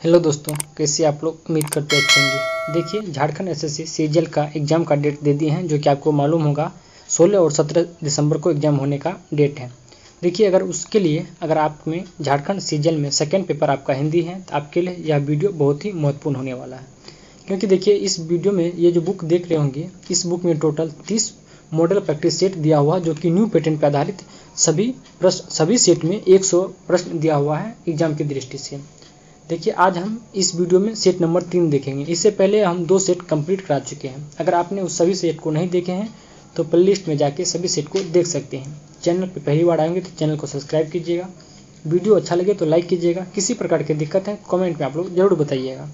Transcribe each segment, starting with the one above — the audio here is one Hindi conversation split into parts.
हेलो दोस्तों, कैसे आप लोग? उम्मीद करते अच्छे होंगे। देखिए, झारखंड एसएससी सीजीएल का एग्ज़ाम का डेट दे दिए हैं, जो कि आपको मालूम होगा 16 और 17 दिसंबर को एग्ज़ाम होने का डेट है। देखिए, अगर आप में झारखंड सीजीएल में सेकंड पेपर आपका हिंदी है, तो आपके लिए यह वीडियो बहुत ही महत्वपूर्ण होने वाला है। क्योंकि देखिए, इस वीडियो में ये जो बुक देख रहे होंगे, इस बुक में टोटल 30 मॉडल प्रैक्टिस सेट दिया हुआ, जो कि न्यू पैटर्न पर आधारित सभी सेट में 100 प्रश्न दिया हुआ है एग्जाम की दृष्टि से। देखिए, आज हम इस वीडियो में सेट नंबर 3 देखेंगे। इससे पहले हम 2 सेट कंप्लीट करा चुके हैं। अगर आपने उस सभी सेट को नहीं देखे हैं तो प्लेलिस्ट में जाके सभी सेट को देख सकते हैं। चैनल पे पहली बार आएंगे तो चैनल को सब्सक्राइब कीजिएगा। वीडियो अच्छा लगे तो लाइक कीजिएगा। किसी प्रकार की दिक्कत है कमेंट में आप लोग जरूर बताइएगा।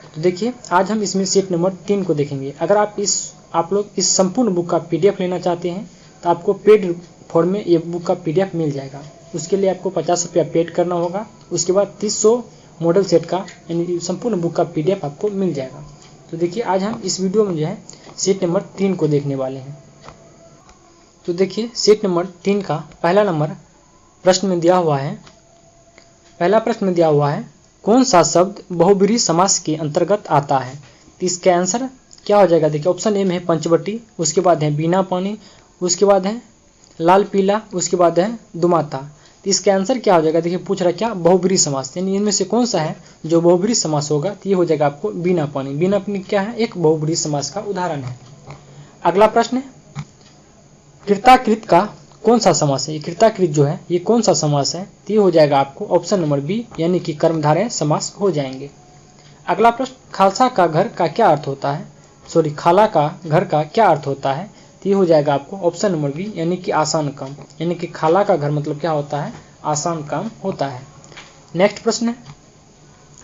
तो देखिए, आज हम इसमें सेट नंबर 3 को देखेंगे। अगर आप लोग इस संपूर्ण बुक का PDF लेना चाहते हैं तो आपको पेड फॉर्म में ये बुक का PDF मिल जाएगा। उसके लिए आपको 50 रुपया पेड करना होगा। उसके बाद 300 मॉडल सेट का यानी संपूर्ण बुक का PDF आपको मिल जाएगा। तो देखिए, आज हम इस वीडियो में जो है सेट नंबर 3 को देखने वाले हैं। तो देखिए, सेट नंबर 3 का पहला प्रश्न में दिया हुआ है। पहला प्रश्न में दिया हुआ है, कौन सा शब्द बहुब्रीहि समास के अंतर्गत आता है? तो इसका आंसर क्या हो जाएगा? देखिए, ऑप्शन ए में है पंचवटी, उसके बाद है बिना पानी, उसके बाद है लाल पीला, उसके बाद है दुमाता। तो इसका आंसर क्या हो जाएगा? देखिए, पूछ रहा क्या? बहुब्रीहि समास, यानी इनमें से कौन सा है जो बहुब्रीहि समास होगा? तो ये हो जाएगा आपको बिना पानी। बिना पानी क्या है? एक बहुब्रीहि समास का उदाहरण है। अगला प्रश्न है, कृताकृत का कौन सा समास है? ये कृताकृत जो है ये कौन सा समास है? तो ये हो जाएगा आपको ऑप्शन नंबर बी, यानी कि कर्मधारय समास हो जाएंगे। अगला प्रश्न, खालसा का घर का क्या अर्थ होता है? खाला का घर का क्या अर्थ होता है? तो ये हो जाएगा आपको ऑप्शन नंबर बी, यानी कि आसान काम। यानी कि खाला का घर मतलब क्या होता है? आसान काम होता है। नेक्स्ट प्रश्न है,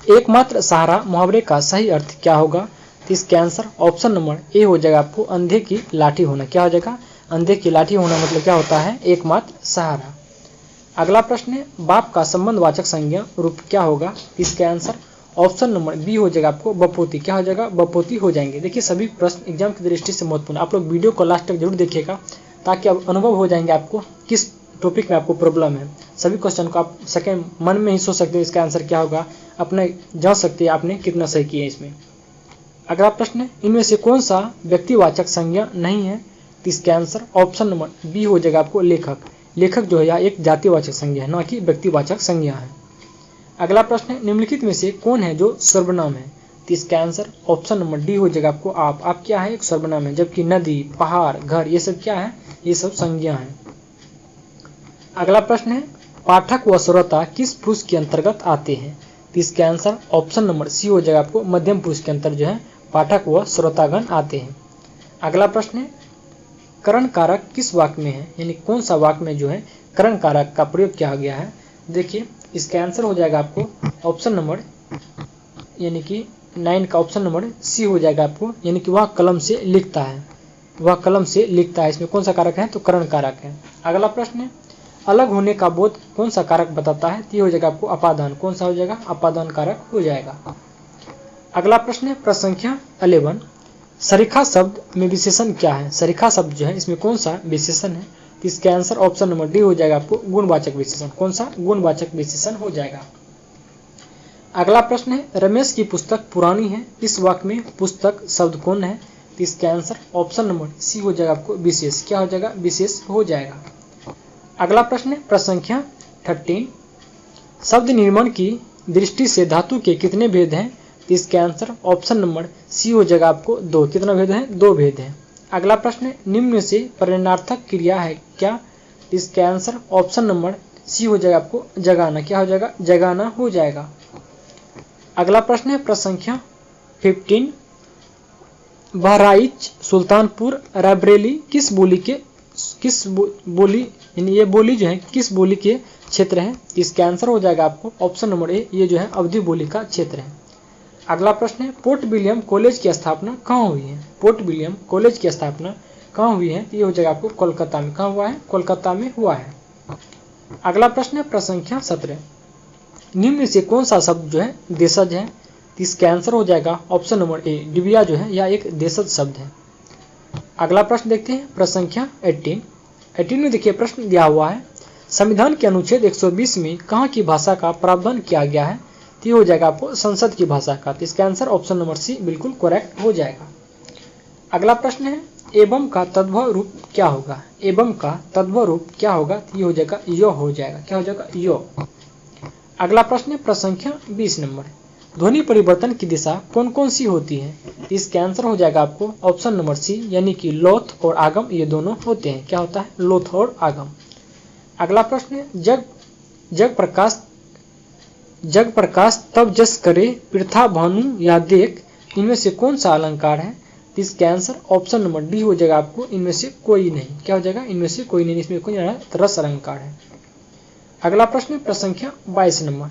एकमात्र सहारा मुहावरे का सही अर्थ क्या होगा? तो इसका आंसर ऑप्शन नंबर ए हो जाएगा आपको अंधे की लाठी होना। क्या हो जाएगा? अंधे की लाठी होना मतलब क्या होता है? एकमात्र सहारा। अगला प्रश्न है, बाप का संबंधवाचक संज्ञा रूप क्या होगा? इसका आंसर ऑप्शन नंबर बी हो जाएगा आपको बपोती। क्या हो जाएगा? बपोती हो जाएंगे। देखिए, सभी प्रश्न एग्जाम की दृष्टि से महत्वपूर्ण। आप लोग वीडियो को लास्ट तक जरूर देखिएगा, ताकि अब अनुभव हो जाएंगे आपको किस टॉपिक में आपको प्रॉब्लम है। सभी क्वेश्चन को आप सेकेंड मन में ही सोच सकते हो इसका आंसर क्या होगा, अपने जांच सकते हैं आपने कितना सही किया है इसमें। अगला प्रश्न है, इनमें से कौन सा व्यक्तिवाचक संज्ञा नहीं है? तो इसका आंसर ऑप्शन नंबर बी हो जाएगा आपको लेखक। लेखक जो है यह एक जातिवाचक संज्ञा है, ना कि व्यक्तिवाचक संज्ञा है। अगला प्रश्न है, निम्नलिखित में से कौन है जो सर्वनाम है? तो इसका आंसर ऑप्शन नंबर डी हो जाएगा आपको आप क्या है? एक सर्वनाम है, जबकि नदी, पहाड़, घर ये सब क्या है? ये सब संज्ञा है। अगला प्रश्न है, पाठक व श्रोता किस पुरुष के अंतर्गत आते हैं? तो इसका आंसर ऑप्शन नंबर सी हो जाएगा आपको मध्यम पुरुष के अंतर जो है पाठक व श्रोतागण आते हैं। अगला प्रश्न है, करण कारक किस वाक्य में है? यानी कौन सा वाक्य में जो है करण कारक का प्रयोग किया गया है? देखिए, इसका आंसर हो जाएगा आपको ऑप्शन नंबर यानी कि 9 का ऑप्शन नंबर सी हो जाएगा आपको, यानी कि वह कलम से लिखता है। वह कलम से लिखता है, इसमें कौन सा कारक है? तो करण कारक है। अगला प्रश्न है, अलग होने का बोध कौन सा कारक बताता है? तो ये हो जाएगा आपको अपादान। कौन सा हो जाएगा? अपादान कारक हो जाएगा। अगला प्रश्न है, प्रश्न संख्या 11, सरीखा शब्द में विशेषण क्या है? सरीखा शब्द जो है इसमें कौन सा विशेषण है? तो इसका आंसर ऑप्शन नंबर डी हो जाएगा आपको गुणवाचक विशेषण। कौन सा? गुणवाचक विशेषण हो जाएगा। अगला प्रश्न है, रमेश की पुस्तक पुरानी है, इस वाक्य में पुस्तक शब्द कौन है? तो इसका आंसर ऑप्शन नंबर सी हो जाएगा आपको विशेष। क्या हो जाएगा? विशेष हो जाएगा। अगला प्रश्न है, प्रश्न संख्या 13, शब्द निर्माण की दृष्टि से धातु के कितने भेद हैं? तो इसका आंसर ऑप्शन नंबर सी हो जाएगा आपको 2। कितना भेद है? 2 भेद है। अगला प्रश्न है, निम्न में से परिणार्थक क्रिया है क्या? इसका आंसर ऑप्शन नंबर सी हो जाएगा आपको जगाना। क्या हो जाएगा? जगाना हो जाएगा। अगला प्रश्न है, प्रश्न संख्या 15, बहराइच, सुल्तानपुर, रायबरेली किस बोली यानी ये बोली जो है किस बोली के क्षेत्र है? इसका आंसर हो जाएगा आपको ऑप्शन नंबर ए, ये जो है अवधी बोली का क्षेत्र है। अगला प्रश्न है, पोर्ट विलियम कॉलेज की स्थापना कहाँ हुई है? पोर्ट विलियम कॉलेज की स्थापना कहाँ हुई है? ये हो जाएगा आपको कोलकाता में। कहाँ हुआ है? कोलकाता में हुआ है। अगला प्रश्न है, प्रश्न संख्या 17, निम्न में से कौन सा शब्द जो है देशज है? इसका आंसर हो जाएगा ऑप्शन नंबर ए, डिबिया जो है यह एक देशज शब्द है। अगला प्रश्न देखते हैं, प्रश्न संख्या 18 में देखिए प्रश्न दिया हुआ है, संविधान के अनुच्छेद 120 में कहाँ की भाषा का प्रावधान किया गया है? तो ये हो जाएगा आपको संसद की भाषा का। तो इसका आंसर ऑप्शन नंबर सी बिल्कुल करेक्ट हो जाएगा। अगला प्रश्न है एवं का तद्भव रूप क्या होगा। एवं का तद्भव रूप क्या होगा, तो ये हो जाएगा यो हो जाएगा। क्या हो जाएगा, यो। अगला प्रश्न है प्रश्न संख्या 20 नंबर, ध्वनि परिवर्तन की दिशा कौन कौन सी होती है। इसका आंसर हो जाएगा आपको ऑप्शन नंबर सी, यानी कि लोथ और आगम ये दोनों होते हैं। क्या होता है, लोथ और आगम। अगला प्रश्न है जग प्रकाश तब जस करे पृथा भानु या देख, इनमें से कौन सा अलंकार है। इसका आंसर ऑप्शन नंबर डी हो जाएगा आपको इनमें से कोई नहीं। क्या हो जाएगा, इनमें से कोई नहीं, इसमें कोई रस अलंकार है। अगला प्रश्न है प्रश्न संख्या 22 नंबर,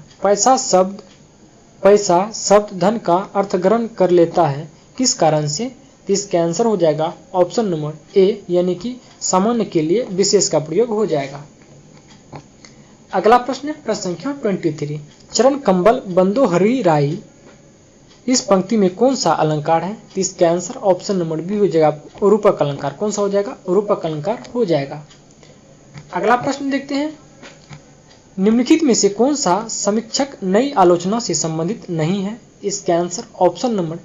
पैसा शब्द धन का अर्थ ग्रहण कर लेता है किस कारण से। इसका आंसर हो जाएगा ऑप्शन नंबर ए, यानी कि सामान्य के लिए विशेष का प्रयोग हो जाएगा। अगला प्रश्न है प्रश्न संख्या 23, चरण कंबल बंदो हरि राई, इस पंक्ति में कौन सा अलंकार है। इसका आंसर ऑप्शन नंबर बी हो जाएगा रूपक अलंकार। कौन सा हो जाएगा, रूपक अलंकार हो जाएगा। अगला प्रश्न देखते हैं, निम्नलिखित में से कौन सा समीक्षक नई आलोचना से संबंधित नहीं है। इसका आंसर ऑप्शन नंबर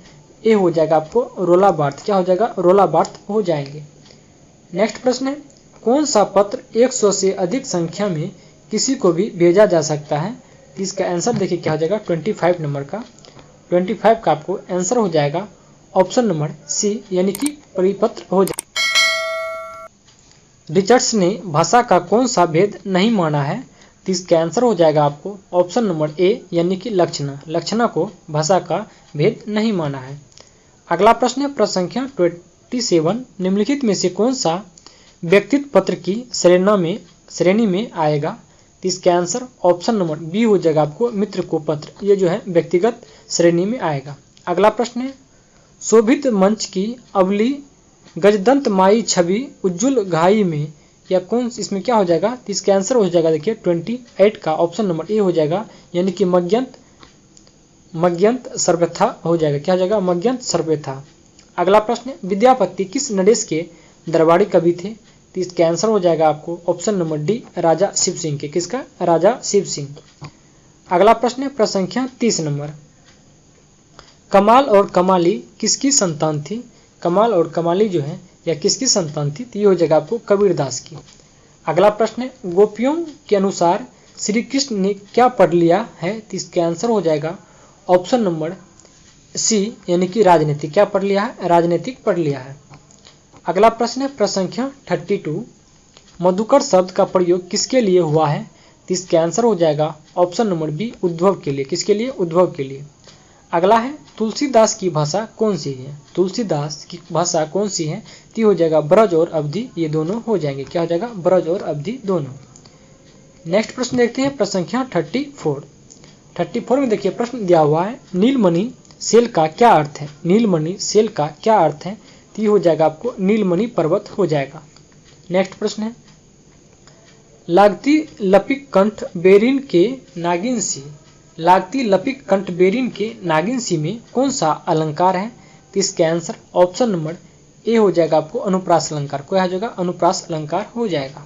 ए हो जाएगा आपको रोला बार्थ। क्या हो जाएगा, रोला बार्थ हो जाएंगे। नेक्स्ट प्रश्न है, कौन सा पत्र 100 से अधिक संख्या में किसी को भी भेजा जा सकता है। इसका आंसर देखिए क्या हो जाएगा 25 नंबर का। 25 का आपको आंसर हो जाएगा ऑप्शन नंबर सी, यानी कि परिपत्र हो जाएगा। रिचर्ड्स ने भाषा का कौन सा भेद नहीं माना है। तो इसका आंसर हो जाएगा आपको ऑप्शन नंबर ए, यानी कि लक्षणा को भाषा का भेद नहीं माना है। अगला प्रश्न है प्रश्न संख्या 27, निम्नलिखित में से कौन सा व्यक्तित्व पत्र की श्रेणी में आएगा। तो इसका आंसर ऑप्शन नंबर बी हो जाएगा आपको मित्र को पत्र, ये जो है व्यक्तिगत श्रेणी में आएगा। अगला प्रश्न है, शोभित मंच की अवली गजदंत माई छवि उज्ज्वल घाई में, या कौन इसमें क्या हो जाएगा। तो इसका आंसर हो जाएगा देखिए 28 का ऑप्शन नंबर ए हो जाएगा, यानी कि मग्यंत सर्वथा हो जाएगा। क्या हो जाएगा, मग्यंत सर्वथा। अगला प्रश्न है, विद्यापति किस नरेश के दरबारी कवि थे। तो इसका आंसर हो जाएगा आपको ऑप्शन नंबर डी, राजा शिव सिंह के। किसका, राजा शिव सिंह। अगला प्रश्न है प्रश्न संख्या 30 नंबर, कमाल और कमाली किसकी संतान थी। कमाल और कमाली जो है या किसकी संतान थी, तो ये हो जाएगा आपको कबीरदास की। अगला प्रश्न है, गोपियों के अनुसार श्री कृष्ण ने क्या पढ़ लिया है। तो इसका आंसर हो जाएगा ऑप्शन नंबर सी, यानी कि राजनीतिक। क्या पढ़ लिया है, राजनीतिक पढ़ लिया है। अगला प्रश्न है प्रश्न संख्या 32, मधुकर शब्द का प्रयोग किसके लिए हुआ है। तो इसका आंसर हो जाएगा ऑप्शन नंबर बी, उद्धव के लिए। किसके लिए, उद्धव के लिए। अगला है, तुलसीदास की भाषा कौन सी है। तुलसीदास की भाषा कौन सी है, तो हो जाएगा ब्रज और अवधि, ये दोनों हो जाएंगे। क्या हो जाएगा, ब्रज और अवधि दोनों। नेक्स्ट प्रश्न देखते हैं प्रश्न संख्या 34 में देखिए प्रश्न दिया हुआ है, नीलमणि सेल का क्या अर्थ है। नीलमणि सेल का क्या अर्थ है, तो हो जाएगा आपको नीलमणि पर्वत हो जाएगा। नेक्स्ट प्रश्न है, लागती लपिक कंठ बेरिन के नागिन सी। लागती लपिक कंठ बेरिन के नागिन सी में कौन सा अलंकार है। तो इसका आंसर ऑप्शन नंबर ए हो जाएगा आपको अनुप्रास अलंकार। क्या हो जाएगा, अनुप्रास अलंकार हो जाएगा।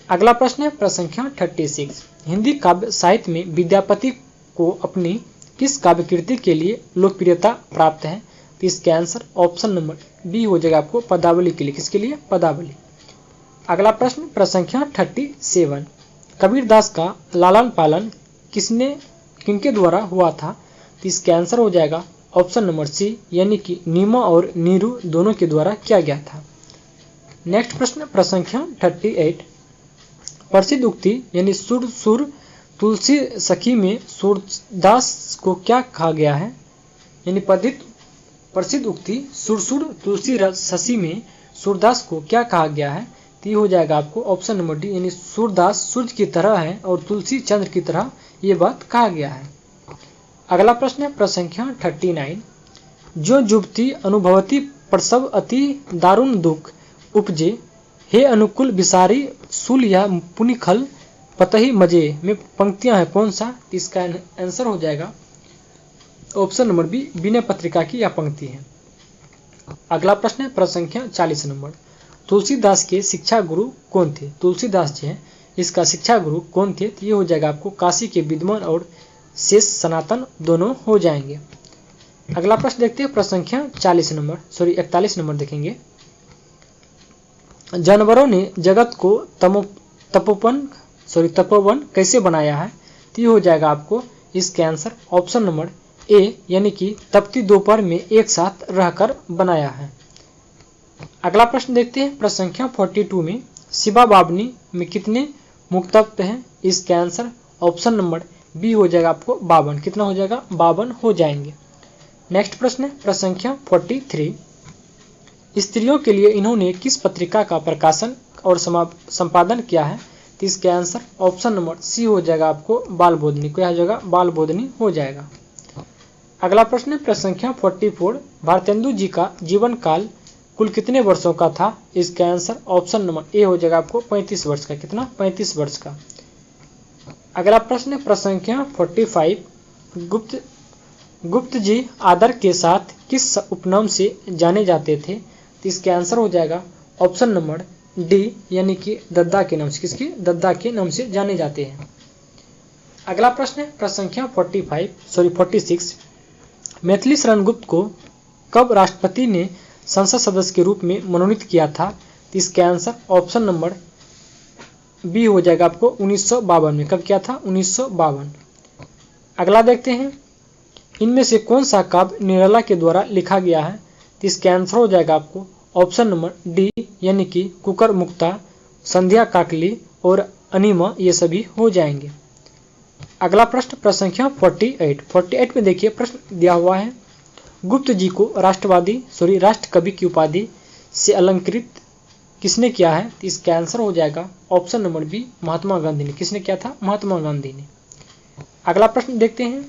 अगला प्रश्न है प्रश्न संख्या 36, हिंदी काव्य साहित्य में विद्यापति को अपनी किस काव्य कृति के लिए लोकप्रियता प्राप्त है। तो इसका आंसर ऑप्शन नंबर बी हो जाएगा आपको पदावली के लिए। किसके लिए, पदावली। अगला प्रश्न प्रश्न संख्या 37, कबीरदास का लालन पालन किनके द्वारा हुआ था। तो इसका आंसर हो जाएगा ऑप्शन नंबर सी, यानी कि नीमा और नीरू दोनों के द्वारा किया गया था। नेक्स्ट प्रश्न प्रश्न संख्या 38, प्रसिद्ध उक्ति यानी सुर तुलसी सखी में सूरदास को क्या कहा गया है। यानी प्रसिद्ध उक्ति सुर तुलसी शशि में सूरदास को क्या कहा गया है। तो ये हो जाएगा आपको ऑप्शन नंबर डी, यानी सूरदास सूर्य की तरह है और तुलसी चंद्र की तरह, ये बात कहा गया है। अगला प्रश्न है प्रश्न संख्या 39, जो जुबती अनुभवती प्रसव अति दारुण दुख उपजे, हे अनुकूल विसारी सूल या पुनिखल पतही मजे में पंक्तियां हैं कौन सा। इसका आंसर हो जाएगा option number B, Vinay Patrika की यह पंक्ति है। अगला प्रश्न है प्रश्न संख्या 40 नंबर, तुलसीदास के शिक्षा गुरु कौन थे। तुलसीदास जी हैं, इसका शिक्षा गुरु कौन थे। तो ये हो जाएगा आपको काशी के विद्वान और शेष सनातन दोनों हो जाएंगे। अगला प्रश्न देखते हैं, प्रश्न संख्या 41 नंबर देखेंगे। जानवरों ने जगत को तपोवन कैसे बनाया है? तो ये हो जाएगा आपको इसके आंसर ऑप्शन नंबर ए, यानी कि तपती दोपहर में एक साथ रहकर बनाया है। अगला प्रश्न देखते हैं, प्रश्न संख्या 42 में शिवा बावनी में कितने मुक्तत्व हैं? इसके आंसर ऑप्शन नंबर बी हो जाएगा आपको 52। कितना हो जाएगा? 52 हो जाएंगे। नेक्स्ट प्रश्न है प्रश्न संख्या 43। स्त्रियों के लिए इन्होंने किस पत्रिका का प्रकाशन और संपादन किया है? तो इसके आंसर ऑप्शन नंबर सी हो जाएगा आपको बाल बोधनी। क्या हो जाएगा? बाल बोधनी हो जाएगा। अगला प्रश्न है प्रश्न संख्या 44। भारतेंदु जी का जीवन काल कुल कितने वर्षों का था? इसका आंसर ऑप्शन नंबर ए हो जाएगा आपको 35 वर्ष का। कितना? 35 वर्ष का। अगला प्रश्न है प्रश्न संख्या 45। गुप्त जी आदर के साथ किस उपनाम से जाने जाते थे? तो इसके आंसर हो जाएगा ऑप्शन नंबर डी, यानी कि दद्दा के नाम से। किसके? दद्दा के नाम से जाने जाते हैं। अगला प्रश्न है प्रश्न संख्या 46। मैथिली शरण गुप्त को कब राष्ट्रपति ने संसद सदस्य के रूप में मनोनीत किया था? तो इसके आंसर ऑप्शन नंबर बी हो जाएगा आपको 1952 में। कब किया था? 1952। अगला देखते हैं, इनमें से कौन सा काव्य निराला के द्वारा लिखा गया है? तो इसके आंसर हो जाएगा आपको ऑप्शन नंबर डी, यानी कि कुकर मुक्ता, संध्या काकली और अनिमा, ये सभी हो जाएंगे। अगला प्रश्न प्रश्न संख्या 48 में देखिए प्रश्न दिया हुआ है, गुप्त जी को राष्ट्र कवि की उपाधि से अलंकृत किसने किया है? तो इसका आंसर हो जाएगा option number B, Mahatma Gandhi ने। किसने किया था? महात्मा गांधी ने। अगला प्रश्न देखते हैं,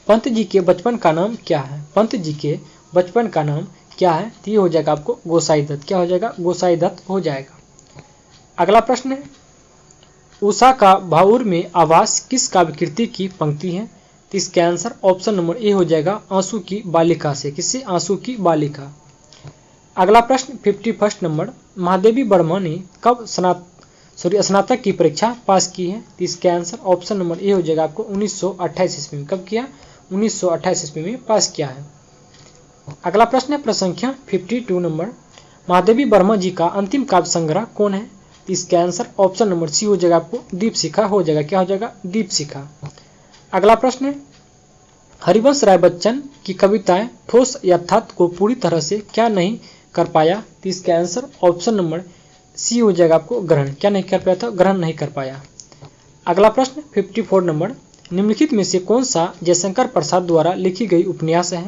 पंत जी के बचपन का नाम क्या है? पंत जी के बचपन का नाम क्या है? तो ये हो जाएगा आपको गोसाई दत्त। क्या हो जाएगा? गोसाई दत्त हो जाएगा। अगला प्रश्न है, उषा का भाउर में आवास किस काव्य कृति की पंक्ति है? तो इसका आंसर ऑप्शन नंबर ए हो जाएगा आंसू की बालिका से। किससे? आंसू की बालिका। अगला प्रश्न 51 नंबर, महादेवी वर्मा ने कब स्नातक की परीक्षा पास की है? तो इसका आंसर ऑप्शन नंबर ए हो जाएगा आपको 1928 ईस्वी में। कब किया? 1928 ईस्वी में पास किया है। अगला प्रश्न है प्रश्न संख्या 52 नंबर, महादेवी वर्मा जी का अंतिम काव्य संग्रह कौन है? तो इसका आंसर ऑप्शन नंबर सी हो जाएगा आपको दीपशिखा हो जाएगा। क्या हो जाएगा? दीपशिखा। अगला प्रश्न है, हरिवंश राय बच्चन की कविताएं ठोस यथार्थ को पूरी तरह से क्या नहीं कर पाया? तो इसका आंसर ऑप्शन नंबर सी हो जाएगा आपको ग्रहण। क्या नहीं कर पाया था? ग्रहण नहीं कर पाया। अगला प्रश्न 54 नंबर, निम्नलिखित में से कौन सा जयशंकर प्रसाद द्वारा लिखी गई उपन्यास है?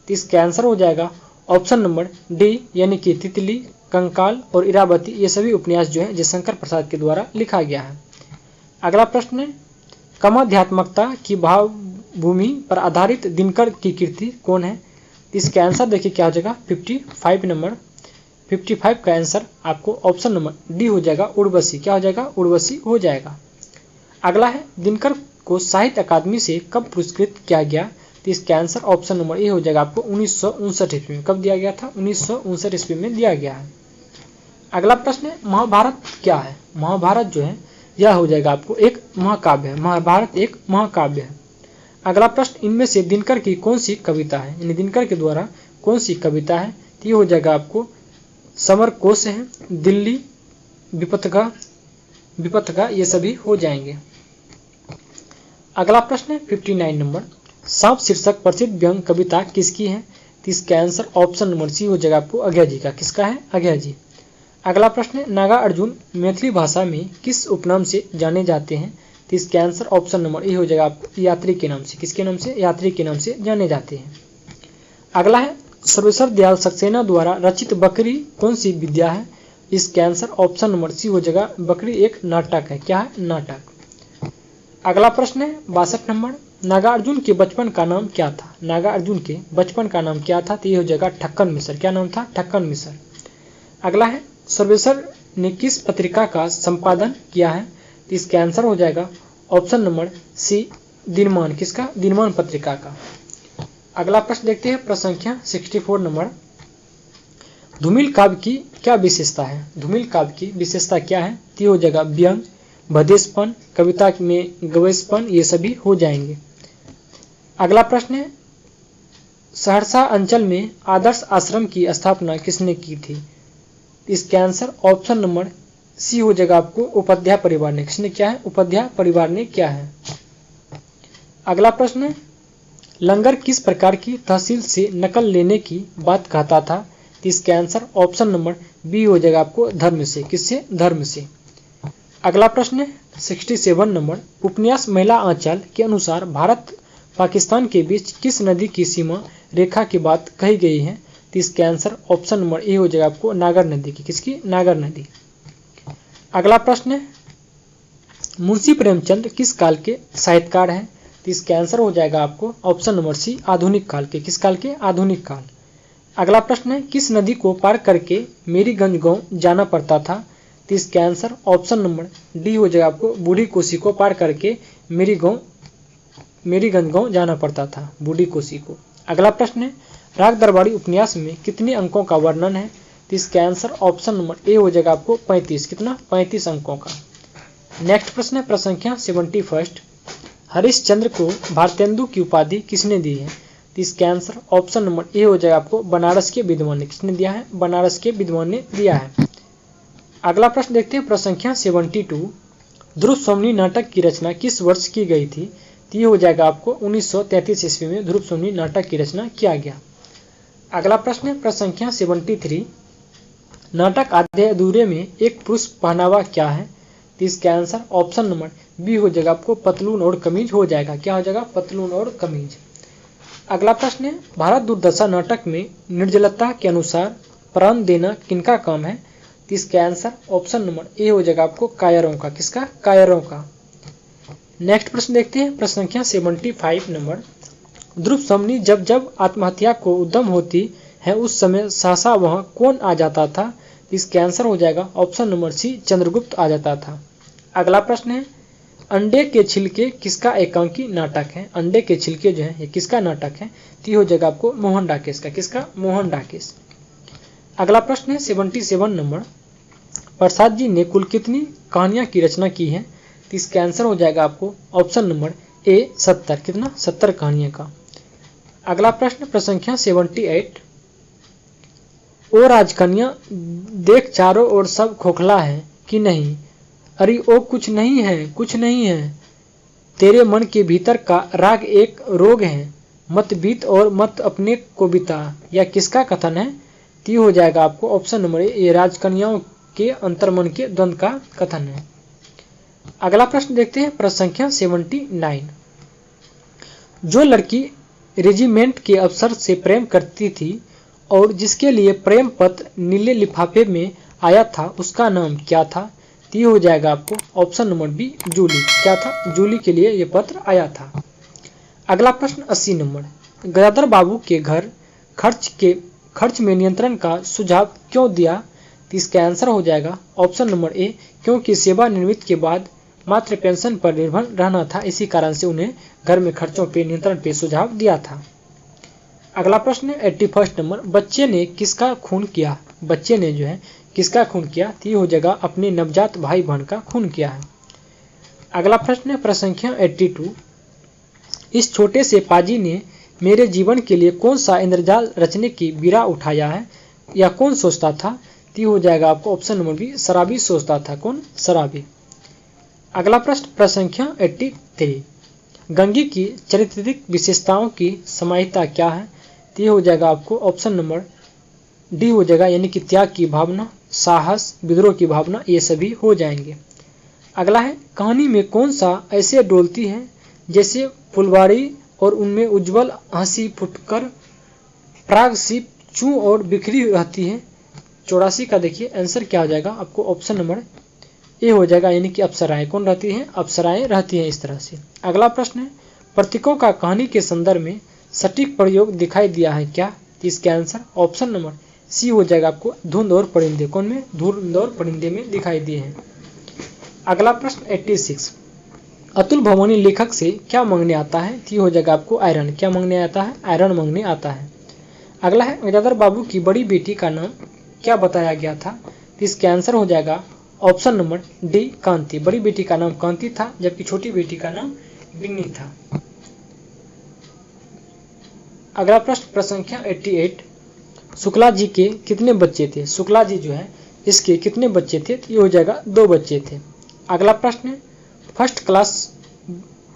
तो इसका आंसर हो जाएगा ऑप्शन नंबर डी, यानी कि तितली, कंकाल और इरावती, ये सभी उपन्यास जो है जयशंकर प्रसाद के द्वारा लिखा गया है। अगला प्रश्न है, कामाध्यात्मकता की भावभूमि पर आधारित दिनकर की कृति कौन है? इसका आंसर देखिए क्या हो जाएगा 55 नंबर। 55 का आंसर आपको ऑप्शन नंबर डी हो जाएगा उर्वशी। क्या हो जाएगा? उर्वशी हो जाएगा। अगला है, दिनकर को साहित्य अकादमी से कब पुरस्कृत किया गया? तो इसका आंसर ऑप्शन नंबर ए हो जाएगा आपको 1959 ईस्वी में। कब दिया गया था? 1959 ईस्वी में दिया गया है। अगला प्रश्न है, महाभारत क्या है? महाभारत जो है यह हो जाएगा आपको एक महाकाव्य है। महाभारत एक महाकाव्य है। अगला प्रश्न, इनमें से दिनकर की कौन सी कविता है, यानी दिनकर के द्वारा कौन सी कविता है? तो ये हो जाएगा आपको समर कोश है, दिल्ली, विपथगा, ये सभी हो जाएंगे। अगला प्रश्न है 59 नंबर, सांप शीर्षक प्रसिद्ध व्यंग कविता किसकी है? तो इसका आंसर ऑप्शन नंबर सी हो जाएगा आपको अज्ञा जी का। किसका है? अज्ञा जी। अगला प्रश्न है, नागा अर्जुन मैथिली भाषा में किस उपनाम से जाने जाते हैं? तो इसका आंसर ऑप्शन नंबर ए हो जाएगा आपको यात्री के नाम से। किसके नाम से? यात्री के नाम से जाने जाते हैं। अगला है, सर्वेश्वर दयाल सक्सेना द्वारा रचित बकरी कौन सी विद्या है? इसका आंसर ऑप्शन नंबर सी हो जाएगा बकरी एक नाटक है। क्या है? नाटक। अगला प्रश्न है 62 नंबर, नागार्जुन के बचपन का नाम क्या था? नागार्जुन के बचपन का नाम क्या था? तो ये हो जाएगा ठक्कन मिश्र। क्या नाम था? ठक्कन मिश्र। अगला है, सर्वेश्वर ने किस पत्रिका का संपादन किया है? तो इसका आंसर हो जाएगा ऑप्शन नंबर सी दिनमान। किसका? दिनमान पत्रिका का। अगला प्रश्न देखते हैं प्रश्न संख्या 64 नंबर, धूमिल काव्य की क्या विशेषता है? धूमिल काव्य की विशेषता क्या है? तो ये हो जाएगा व्यंग, भदेशपन, कविता में गवेशपन, ये सभी हो जाएंगे। अगला प्रश्न है, सहरसा अंचल में आदर्श आश्रम की स्थापना किसने की थी? इसके आंसर ऑप्शन नंबर सी हो जाएगा आपको उपाध्याय परिवार ने। किसने किया है? उपाध्याय परिवार ने किया है। अगला प्रश्न है, लंगर किस प्रकार की तहसील से नकल लेने की बात कहता था? इसके आंसर ऑप्शन नंबर बी हो जाएगा आपको धर्म से। किससे? धर्म से। अगला प्रश्न है 67 नंबर, उपन्यास महिला आंचल के अनुसार भारत पाकिस्तान के बीच किस नदी की सीमा रेखा की बात कही गई है? तो इसके आंसर ऑप्शन नंबर ए हो जाएगा आपको नागर नदी की। किसकी? नागर नदी। अगला प्रश्न है, मुंशी प्रेमचंद किस काल के साहित्यकार हैं? तो इसके आंसर हो जाएगा आपको ऑप्शन नंबर सी आधुनिक काल के। किस काल के? आधुनिक काल। अगला प्रश्न है, किस नदी को पार करके मेरीगंज गांव जाना पड़ता था? तो इसके आंसर ऑप्शन नंबर डी हो जाएगा आपको बूढ़ी कोसी को पार करके मेरीगंज गांव जाना पड़ता था, बूढ़ी कोसी को। अगला प्रश्न है, राग दरबारी उपन्यास में कितने अंकों का वर्णन है? तो इसके आंसर ऑप्शन नंबर ए हो जाएगा आपको 35। कितना? 35 अंकों का। नेक्स्ट प्रश्न है प्रश्न संख्या 71, हरिश्चंद्र को भारतेंदु की उपाधि किसने दी है? तो इसके आंसर ऑप्शन नंबर ए हो जाएगा आपको बनारस के विद्वान ने। किसने दिया है? बनारस के विद्वान ने दिया है। अगला प्रश्न देखते हैं प्रश्न संख्या 72, ध्रुव सोमनी नाटक की रचना किस वर्ष की गई थी? तो ये हो जाएगा आपको 1933 ईस्वी में ध्रुव सोमनी नाटक की रचना किया गया। अगला प्रश्न है प्रश्न संख्या 73, नाटक आधे अधूरे में एक पुरुष पहनावा क्या है? तो इसके आंसर ऑप्शन नंबर बी हो जाएगा आपको पतलून और कमीज हो जाएगा। क्या हो जाएगा? पतलून और कमीज। अगला प्रश्न है, भारत दुर्दशा नाटक में निर्जलता के अनुसार प्राण देना किनका काम है? तो इसके आंसर ऑप्शन नंबर ए हो जाएगा आपको कायरों का। किसका? कायरों का। नेक्स्ट प्रश्न देखते हैं प्रश्न संख्या 75 नंबर, ध्रुव सोमनी जब जब आत्महत्या को उद्यम होती है उस समय सहसा वहां कौन आ जाता था? इसके आंसर हो जाएगा ऑप्शन नंबर सी चंद्रगुप्त आ जाता था। अगला प्रश्न है, अंडे के छिलके किसका एकांकी नाटक है? अंडे के छिलके जो है ये किसका नाटक है? तो ये हो जाएगा आपको मोहन डाकेश का। किसका? मोहन डाकेश। अगला प्रश्न है 77 नंबर, प्रसाद जी ने कुल कितनी कहानियां की रचना की है? तो इसका आंसर हो जाएगा आपको ऑप्शन नंबर ए 70। कितना? 70 कहानियों का। अगला प्रश्न प्रश्न संख्या 78, ओ राजकन्या देख चारों ओर सब खोखला है कि नहीं? अरे ओ कुछ नहीं है, कुछ नहीं है, तेरे मन के भीतर का राग एक रोग है, मत बीत और मत अपने को बिता। यह किसका कथन है? तो ये हो जाएगा आपको ऑप्शन नंबर ए, ये राजकन्याओं के अंतर्मन के द्वंद का कथन है। अगला प्रश्न देखते हैं प्रश्न संख्या 79, जो लड़की रेजिमेंट के अफसर से प्रेम करती थी और जिसके लिए प्रेम पत्र नीले लिफाफे में आया था उसका नाम क्या था? तो ये हो जाएगा आपको ऑप्शन नंबर बी जूली। क्या था? जूली के लिए ये पत्र आया था। अगला प्रश्न 80 नंबर, गदाधर बाबू के घर खर्च में नियंत्रण का सुझाव क्यों दिया? तो इसका आंसर हो जाएगा ऑप्शन नंबर ए, क्योंकि सेवानिवृत्ति के बाद मात्र पेंशन पर निर्भर रहना था, इसी कारण से उन्हें घर में खर्चों पे नियंत्रण पे सुझाव दिया था। अगला प्रश्न 81 नंबर, बच्चे ने किसका खून किया? बच्चे ने जो है किसका खून किया? तो ये हो जाएगा अपने नवजात भाई बहन का खून किया है। अगला प्रश्न है प्रश्न संख्या 82, इस छोटे से पाजी ने मेरे जीवन के लिए कौन सा इंद्रजाल रचने की बीड़ा उठाया है? या कौन सोचता था? तो ये हो जाएगा आपको ऑप्शन नंबर बी शराबी सोचता था। कौन? शराबी। अगला प्रश्न संख्या 83, गंगी की चारित्रिक विशेषताओं की समाहिता क्या है? तो ये हो जाएगा आपको ऑप्शन नंबर डी हो जाएगा, यानी कि त्याग की भावना, साहस, विद्रोह की भावना, ये सभी हो जाएंगे। अगला है, कहानी में कौन सा ऐसे डोलती है जैसे फुलवाड़ी और उनमें उज्जवल हंसी फुटकर प्राग सी चूं और बिखरी रहती है? 84 का देखिए आंसर क्या हो जाएगा आपको ऑप्शन नंबर ए हो जाएगा, यानी कि अप्सराएं। कौन रहती हैं? अप्सराएं रहती हैं इस तरह से। अगला प्रश्न है, प्रतीकों का कहानी के संदर्भ में सटीक प्रयोग दिखाई दिया है क्या? इसके आंसर ऑप्शन नंबर सी हो जाएगा आपको धुंध और परिंदे। कौन में? धुंध और परिंदे में दिखाई दिए हैं। अगला प्रश्न 86, अतुल भवानी लेखक से क्या मांगने आता है? तो हो जाएगा आपको आयरन। क्या मांगने आता है? आयरन मांगने आता है। अगला है, गदाधर बाबू की बड़ी बेटी का नाम क्या बताया गया था? इसके आंसर हो जाएगा ऑप्शन नंबर डी कांति। बड़ी बेटी का नाम कांति था जबकि छोटी बेटी का नाम बिन्नी था। अगला प्रश्न प्रश्न संख्या 88, शुक्ला जी के कितने बच्चे थे? शुक्ला जी जो है इसके कितने बच्चे थे? तो ये हो जाएगा 2 बच्चे थे। अगला प्रश्न है फर्स्ट क्लास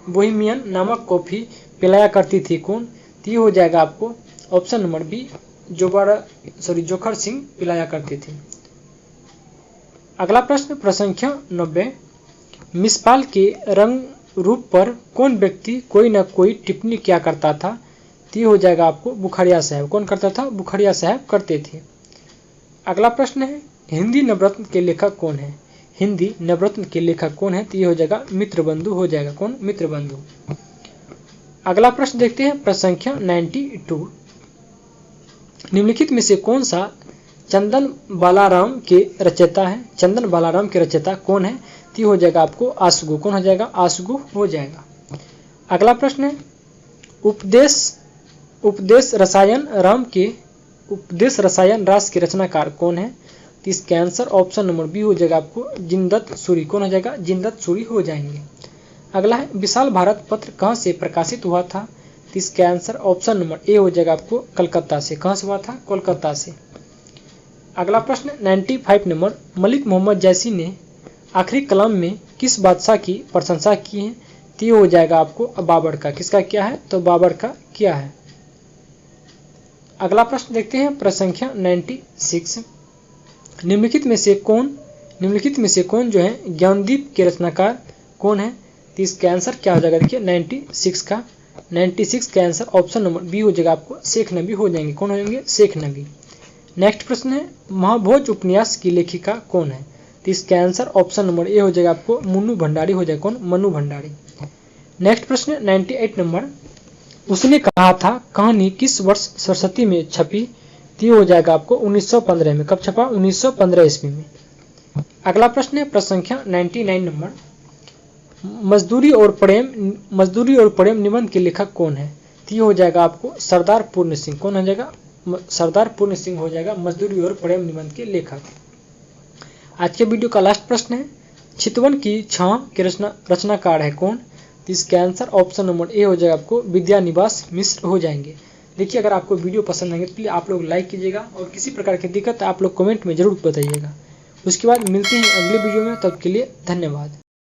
बोहेमियन नामक कॉफी पिलाया करती थी कौन? तो ये हो जाएगा आपको ऑप्शन नंबर बी जोखर सिंह पिलाया करते थे। अगला प्रश्न प्रश्न संख्या 90, मिसपाल के रंग रूप पर कौन व्यक्ति कोई न कोई टिप्पणी क्या करता था? तो ये हो जाएगा आपको बुखारिया साहब। कौन करता था? बुखारिया साहब करते थे। अगला प्रश्न है हिंदी नवरत्न के लेखक कौन है? हिंदी नवरत्न के लेखक कौन है? तो ये हो जाएगा मित्रबंधु हो जाएगा। कौन? मित्रबंधु। अगला प्रश्न देखते हैं प्रश्न संख्या 92, निम्नलिखित में से कौन सा चंदन बालाराम के रचयिता है? चंदन बालाराम के रचयिता कौन है? तो ये हो जाएगा आपको आशुगु। कौन हो जाएगा? आशुगु हो जाएगा। अगला प्रश्न है उपदेश रसायन रास के रचनाकार कौन है? तो इसका आंसर ऑप्शन नंबर बी हो जाएगा आपको जिनदत्त सूरी। कौन हो जाएगा? जिनदत्त सूरी हो जाएंगे। अगला है विशाल भारत पत्र कहाँ से प्रकाशित हुआ था? तो इसका आंसर ऑप्शन नंबर ए हो जाएगा आपको कलकत्ता से। कहाँ से हुआ था? कोलकाता से। अगला प्रश्न 95 नंबर, मलिक मोहम्मद जैसी ने आखिरी कलाम में किस बादशाह की प्रशंसा की है? तो ये हो जाएगा आपको बाबर का। किसका क्या है? तो बाबर का क्या है। अगला प्रश्न देखते हैं प्रश्न संख्या 96, निम्नलिखित में से कौन जो है ज्ञानदीप के रचनाकार कौन है? तो इसका आंसर क्या हो जाएगा? देखिए 96 का आंसर ऑप्शन नंबर बी हो जाएगा आपको शेख नबी हो जाएंगे। कौन हो जाएंगे? शेख नबी। नेक्स्ट प्रश्न है महाभोज उपन्यास की लेखिका कौन है? तो इसका आंसर ऑप्शन नंबर ए हो जाएगा आपको मनु भंडारी हो जाएगा। कौन? मनु भंडारी। नेक्स्ट प्रश्न 98 नंबर, उसने कहा था कहानी किस वर्ष सरस्वती में छपी? तो ये हो जाएगा आपको 1915 में। कब छपा? 1915 ईस्वी में। अगला प्रश्न है प्रश्न संख्या 99 नंबर, मजदूरी और प्रेम निबंध के लेखक कौन है? तो ये हो जाएगा आपको सरदार पूर्ण सिंह। कौन हो जाएगा? सरदार पूर्ण सिंह हो जाएगा मजदूरी और प्रेम निबंध के लेखक। आज के वीडियो का लास्ट प्रश्न है चितवन की छांव के रचनाकार है कौन? तो इसका आंसर ऑप्शन नंबर ए हो जाएगा आपको विद्यानिवास मिश्र हो जाएंगे। देखिए अगर आपको वीडियो पसंद आएंगे तो प्लीज़ आप लोग लाइक कीजिएगा और किसी प्रकार की दिक्कत आप लोग कमेंट में जरूर बताइएगा। उसके बाद मिलते हैं अगले वीडियो में, तब के लिए धन्यवाद।